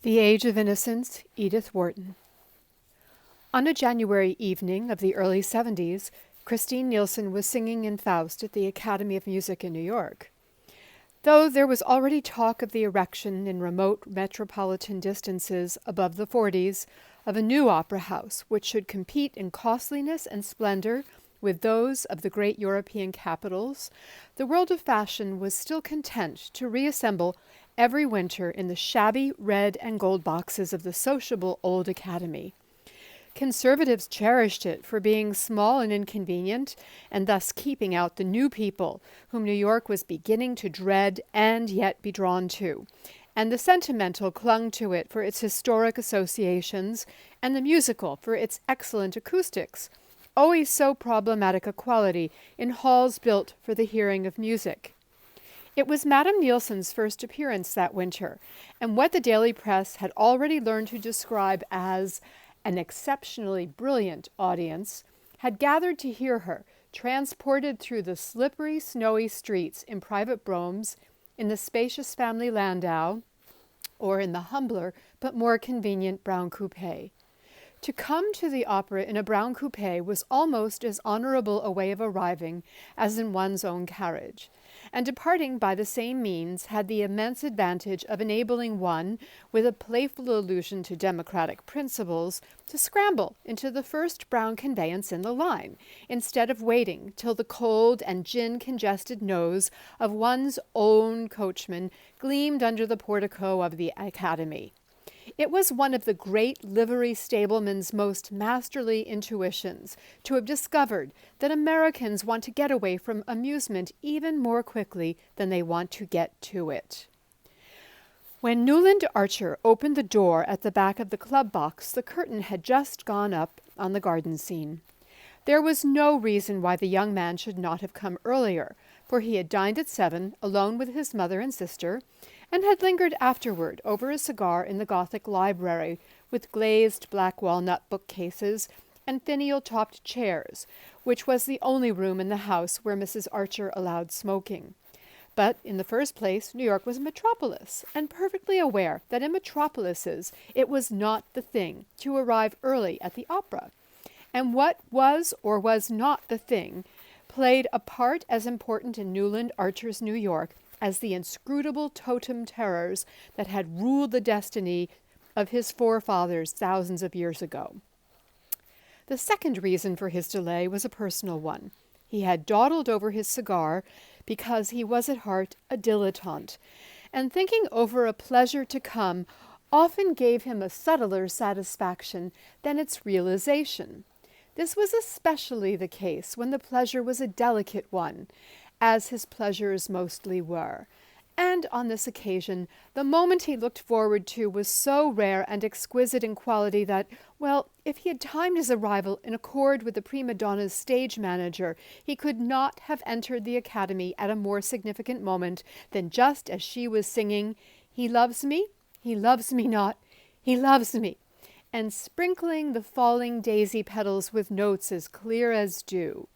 The Age of Innocence, Edith Wharton. On a January evening of the early 70s, Christine Nielsen was singing in Faust at the Academy of Music in New York. Though there was already talk of the erection in remote metropolitan distances above the 40s of a new opera house which should compete in costliness and splendor with those of the great European capitals, the world of fashion was still content to reassemble every winter in the shabby red and gold boxes of the sociable old Academy. Conservatives cherished it for being small and inconvenient, and thus keeping out the new people whom New York was beginning to dread and yet be drawn to. And the sentimental clung to it for its historic associations, and the musical for its excellent acoustics, always so problematic a quality in halls built for the hearing of music. It was Madame Nielsen's first appearance that winter, and what the daily press had already learned to describe as an exceptionally brilliant audience had gathered to hear her, transported through the slippery, snowy streets in private broughams, in the spacious family landau, or in the humbler but more convenient brown coupe. To come to the opera in a brown coupe was almost as honorable a way of arriving as in one's own carriage, and departing by the same means had the immense advantage of enabling one, with a playful allusion to democratic principles, to scramble into the first brown conveyance in the line, instead of waiting till the cold and gin-congested nose of one's own coachman gleamed under the portico of the Academy. It was one of the great livery stableman's most masterly intuitions to have discovered that Americans want to get away from amusement even more quickly than they want to get to it. When Newland Archer opened the door at the back of the club box, the curtain had just gone up on the garden scene. There was no reason why the young man should not have come earlier, for he had dined at 7, alone with his mother and sister, and had lingered afterward over a cigar in the Gothic library with glazed black walnut bookcases and finial-topped chairs, which was the only room in the house where Mrs. Archer allowed smoking. But in the first place, New York was a metropolis, and perfectly aware that in metropolises it was not the thing to arrive early at the opera. And what was or was not the thing played a part as important in Newland Archer's New York as the inscrutable totem terrors that had ruled the destiny of his forefathers thousands of years ago. The second reason for his delay was a personal one. He had dawdled over his cigar because he was at heart a dilettante, and thinking over a pleasure to come often gave him a subtler satisfaction than its realization. This was especially the case when the pleasure was a delicate one, as his pleasures mostly were. And on this occasion, the moment he looked forward to was so rare and exquisite in quality that, well, if he had timed his arrival in accord with the prima donna's stage manager, he could not have entered the Academy at a more significant moment than just as she was singing, "He loves me not, he loves me," and sprinkling the falling daisy petals with notes as clear as dew.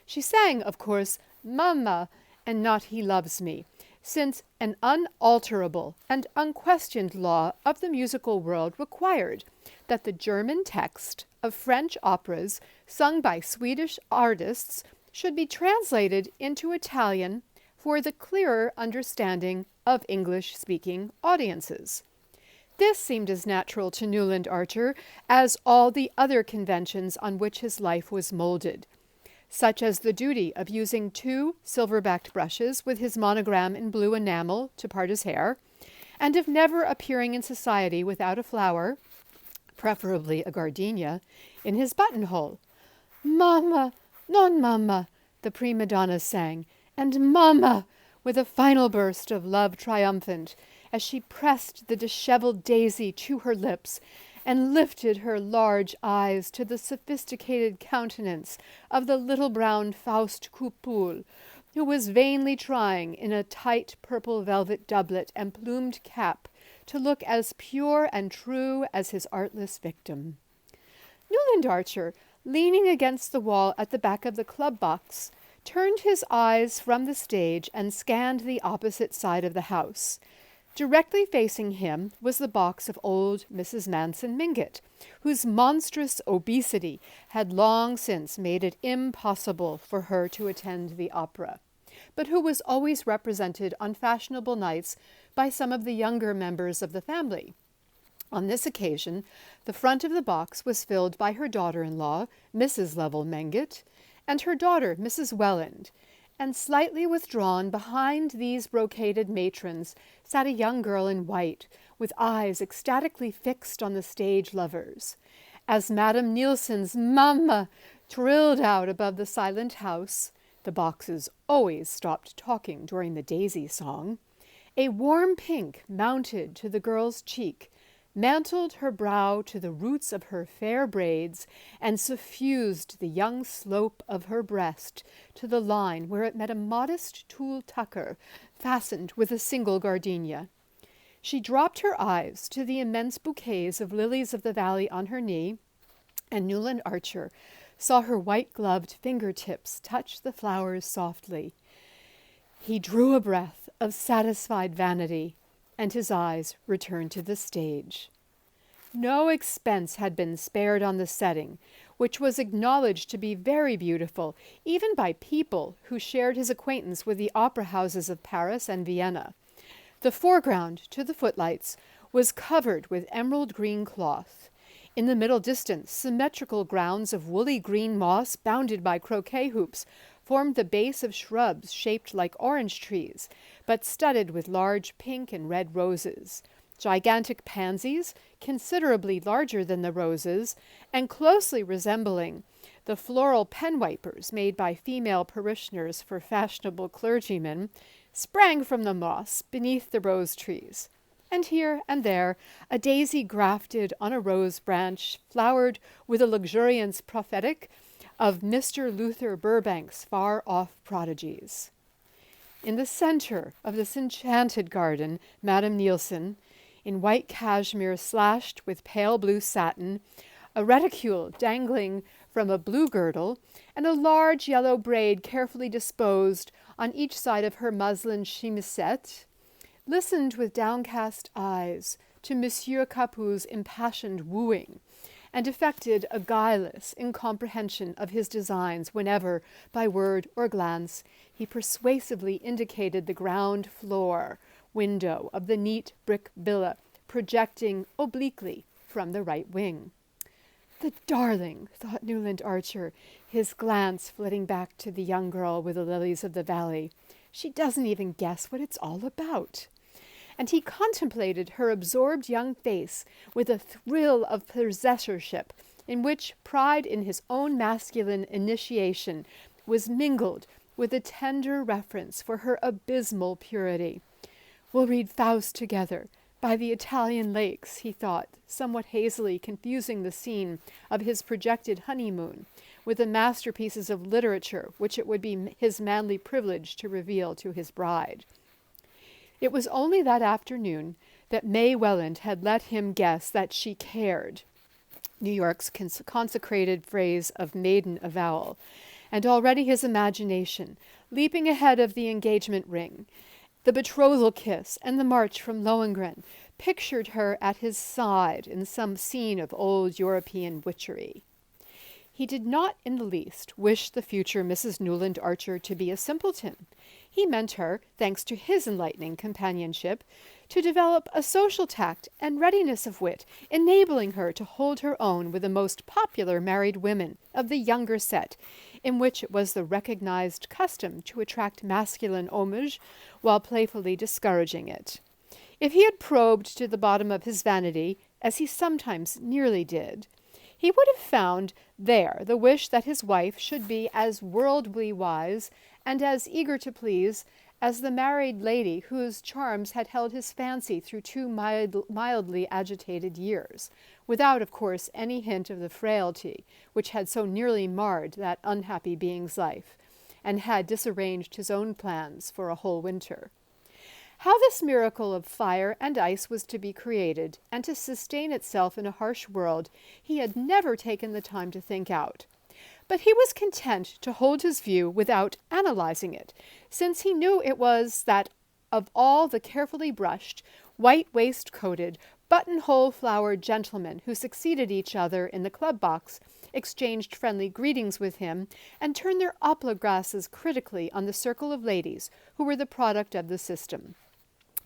She sang, of course, "Mamma," and not "He loves me," since an unalterable and unquestioned law of the musical world required that the German text of French operas sung by Swedish artists should be translated into Italian for the clearer understanding of English-speaking audiences. This seemed as natural to Newland Archer as all the other conventions on which his life was molded, such as the duty of using 2 silver-backed brushes with his monogram in blue enamel to part his hair, and of never appearing in society without a flower, preferably a gardenia, in his buttonhole. "Mamma, non mamma," the prima donna sang, and "Mamma," with a final burst of love triumphant, as she pressed the dishevelled daisy to her lips and lifted her large eyes to the sophisticated countenance of the little brown Faust Coupoul, who was vainly trying, in a tight purple velvet doublet and plumed cap, to look as pure and true as his artless victim. Newland Archer, leaning against the wall at the back of the club box, turned his eyes from the stage and scanned the opposite side of the house. Directly facing him was the box of old Mrs. Manson Mingott, whose monstrous obesity had long since made it impossible for her to attend the opera, but who was always represented on fashionable nights by some of the younger members of the family. On this occasion, the front of the box was filled by her daughter-in-law, Mrs. Lovell Mingott, and her daughter, Mrs. Welland, and slightly withdrawn behind these brocaded matrons sat a young girl in white, with eyes ecstatically fixed on the stage lovers. As Madame Nielsen's "Mamma" trilled out above the silent house, the boxes always stopped talking during the daisy song, a warm pink mounted to the girl's cheek, mantled her brow to the roots of her fair braids, and suffused the young slope of her breast to the line where it met a modest tulle tucker fastened with a single gardenia. She dropped her eyes to the immense bouquets of lilies of the valley on her knee, and Newland Archer saw her white-gloved fingertips touch the flowers softly. He drew a breath of satisfied vanity, and his eyes returned to the stage. No expense had been spared on the setting, which was acknowledged to be very beautiful, even by people who shared his acquaintance with the opera houses of Paris and Vienna. The foreground, to the footlights, was covered with emerald green cloth. In the middle distance, symmetrical grounds of woolly green moss, bounded by croquet hoops, formed the base of shrubs shaped like orange trees, but studded with large pink and red roses. Gigantic pansies, considerably larger than the roses, and closely resembling the floral pen-wipers made by female parishioners for fashionable clergymen, sprang from the moss beneath the rose trees. And here and there a daisy grafted on a rose branch flowered with a luxuriance prophetic of Mr. Luther Burbank's far-off prodigies. In the center of this enchanted garden, Madame Nielsen, in white cashmere slashed with pale blue satin, a reticule dangling from a blue girdle, and a large yellow braid carefully disposed on each side of her muslin chemisette, listened with downcast eyes to Monsieur Capout's impassioned wooing, and affected a guileless incomprehension of his designs whenever, by word or glance, he persuasively indicated the ground floor window of the neat brick villa projecting obliquely from the right wing. "The darling," thought Newland Archer, his glance flitting back to the young girl with the lilies of the valley. "She doesn't even guess what it's all about." And he contemplated her absorbed young face with a thrill of possessorship in which pride in his own masculine initiation was mingled with a tender reverence for her abysmal purity. "We'll read Faust together by the Italian lakes," he thought, somewhat hazily confusing the scene of his projected honeymoon with the masterpieces of literature which it would be his manly privilege to reveal to his bride. It was only that afternoon that May Welland had let him guess that she cared, New York's consecrated phrase of maiden avowal, and already his imagination, leaping ahead of the engagement ring, the betrothal kiss, and the march from Lohengrin, pictured her at his side in some scene of old European witchery. He did not in the least wish the future Mrs. Newland Archer to be a simpleton. He meant her, thanks to his enlightening companionship, to develop a social tact and readiness of wit, enabling her to hold her own with the most popular married women of the younger set, in which it was the recognized custom to attract masculine homage while playfully discouraging it. If he had probed to the bottom of his vanity, as he sometimes nearly did, he would have found there the wish that his wife should be as worldly wise and as eager to please as the married lady whose charms had held his fancy through two mildly agitated years, without, of course, any hint of the frailty which had so nearly marred that unhappy being's life, and had disarranged his own plans for a whole winter. How this miracle of fire and ice was to be created and to sustain itself in a harsh world he had never taken the time to think out. But he was content to hold his view without analyzing it, since he knew it was that of all the carefully brushed, white-waistcoated, buttonhole-flowered gentlemen who succeeded each other in the club box, exchanged friendly greetings with him, and turned their opera-glasses critically on the circle of ladies who were the product of the system.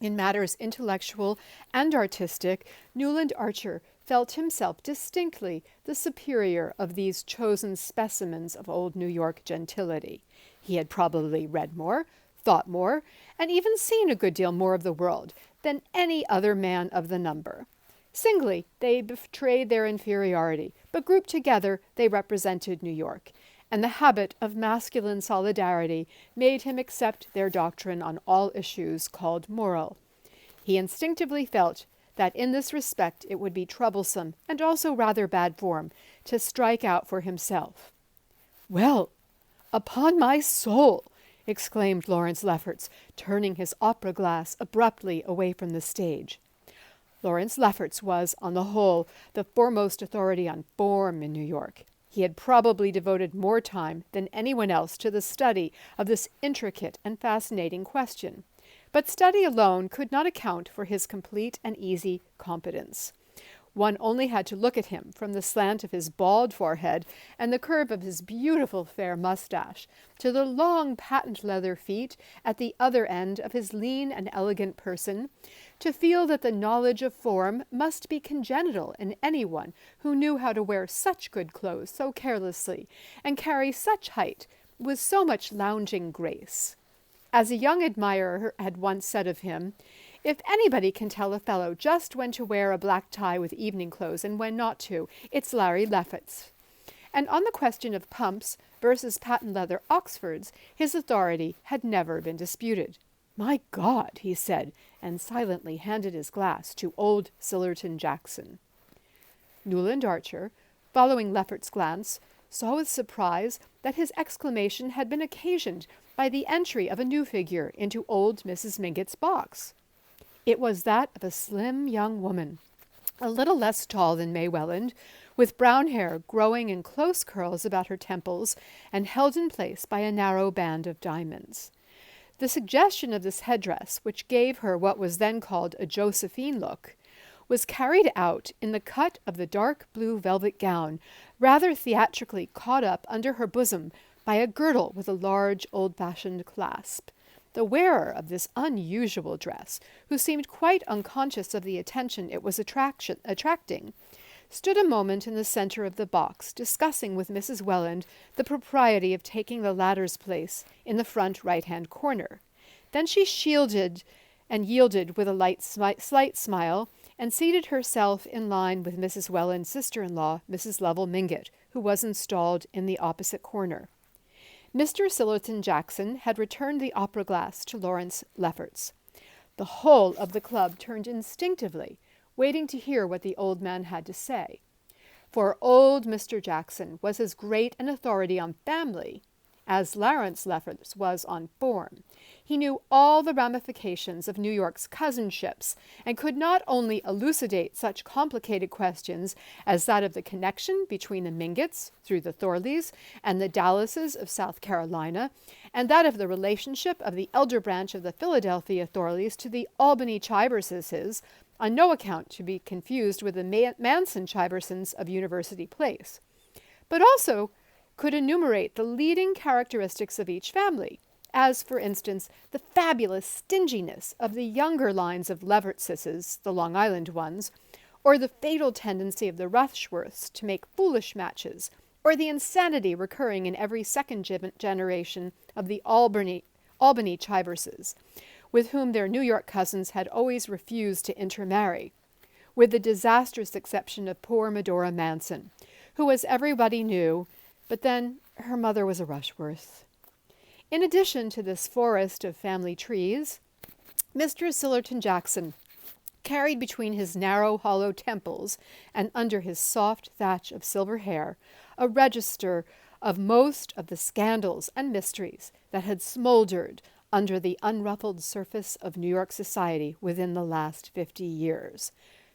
In matters intellectual and artistic, Newland Archer felt himself distinctly the superior of these chosen specimens of old New York gentility. He had probably read more, thought more, and even seen a good deal more of the world than any other man of the number. Singly, they betrayed their inferiority, but grouped together they represented New York, and the habit of masculine solidarity made him accept their doctrine on all issues called moral. He instinctively felt that in this respect it would be troublesome, and also rather bad form, to strike out for himself. "Well, upon my soul!" exclaimed Lawrence Lefferts, turning his opera-glass abruptly away from the stage. Lawrence Lefferts was, on the whole, the foremost authority on form in New York. He had probably devoted more time than anyone else to the study of this intricate and fascinating question. But study alone could not account for his complete and easy competence. One only had to look at him from the slant of his bald forehead and the curve of his beautiful fair mustache to the long patent leather feet at the other end of his lean and elegant person, to feel that the knowledge of form must be congenital in anyone who knew how to wear such good clothes so carelessly and carry such height with so much lounging grace. As a young admirer had once said of him, "If anybody can tell a fellow just when to wear a black tie with evening clothes and when not to, it's Larry Lefferts." And on the question of pumps versus patent leather Oxfords, his authority had never been disputed. "My God," he said, and silently handed his glass to old Sillerton Jackson. Newland Archer, following Lefferts' glance, saw with surprise that his exclamation had been occasioned by the entry of a new figure into old Mrs. Mingott's box. It was that of a slim young woman, a little less tall than May Welland, with brown hair growing in close curls about her temples and held in place by a narrow band of diamonds. The suggestion of this headdress, which gave her what was then called a Josephine look, was carried out in the cut of the dark blue velvet gown, rather theatrically caught up under her bosom by a girdle with a large old-fashioned clasp. The wearer of this unusual dress, who seemed quite unconscious of the attention it was attracting, stood a moment in the center of the box, discussing with Mrs. Welland the propriety of taking the latter's place in the front right-hand corner. Then she yielded with a slight smile, and seated herself in line with Mrs. Welland's sister-in-law, Mrs. Lovell Mingott, who was installed in the opposite corner. Mr. Sillerton Jackson had returned the opera-glass to Lawrence Lefferts. The whole of the club turned instinctively, waiting to hear what the old man had to say. For old Mr. Jackson was as great an authority on family as Lawrence Lefferts was on form. He knew all the ramifications of New York's cousinships, and could not only elucidate such complicated questions as that of the connection between the Mingotts, through the Thorleys, and the Dallases of South Carolina, and that of the relationship of the elder branch of the Philadelphia Thorleys to the Albany Chiverses, on no account to be confused with the Manson Chiversons of University Place, but also could enumerate the leading characteristics of each family, as, for instance, the fabulous stinginess of the younger lines of Leffertses, the Long Island ones, or the fatal tendency of the Rushworths to make foolish matches, or the insanity recurring in every second generation of the Albany Chiverses, with whom their New York cousins had always refused to intermarry, with the disastrous exception of poor Medora Manson, who, as everybody knew, but then her mother was a Rushworth. In addition to this forest of family trees, Mr. Sillerton Jackson carried between his narrow, hollow temples and under his soft thatch of silver hair a register of most of the scandals and mysteries that had smoldered under the unruffled surface of New York society within the last 50 years.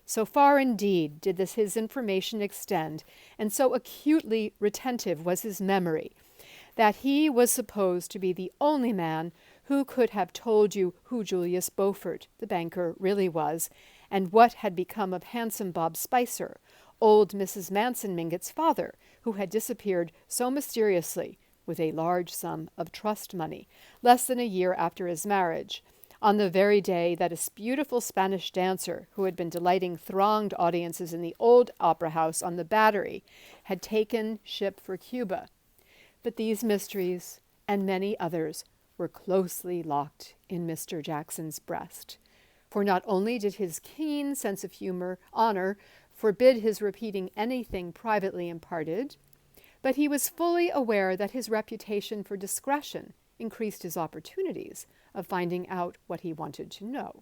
So far, indeed, did his information extend, and so acutely retentive was his memory, that he was supposed to be the only man Who could have told you who Julius Beaufort, the banker, really was, and what had become of handsome Bob Spicer, old Mrs. Manson Mingott's father, who had disappeared so mysteriously with a large sum of trust money less than a year after his marriage, on the very day that a beautiful Spanish dancer, who had been delighting thronged audiences in the old opera house on the Battery, had taken ship for Cuba. But these mysteries, and many others, were closely locked in Mr. Jackson's breast. For not only did his keen sense of honor, forbid his repeating anything privately imparted, but he was fully aware that his reputation for discretion increased his opportunities of finding out what he wanted to know.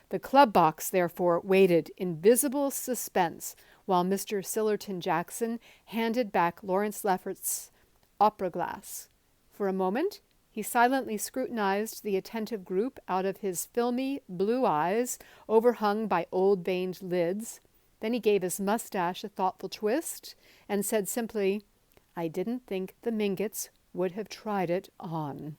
The club box, therefore, waited in visible suspense while Mr. Sillerton Jackson handed back Lawrence Lefferts's opera glass. For a moment, he silently scrutinized the attentive group out of his filmy blue eyes, overhung by old veined lids. Then he gave his mustache a thoughtful twist and said simply, "I didn't think the Mingotts would have tried it on."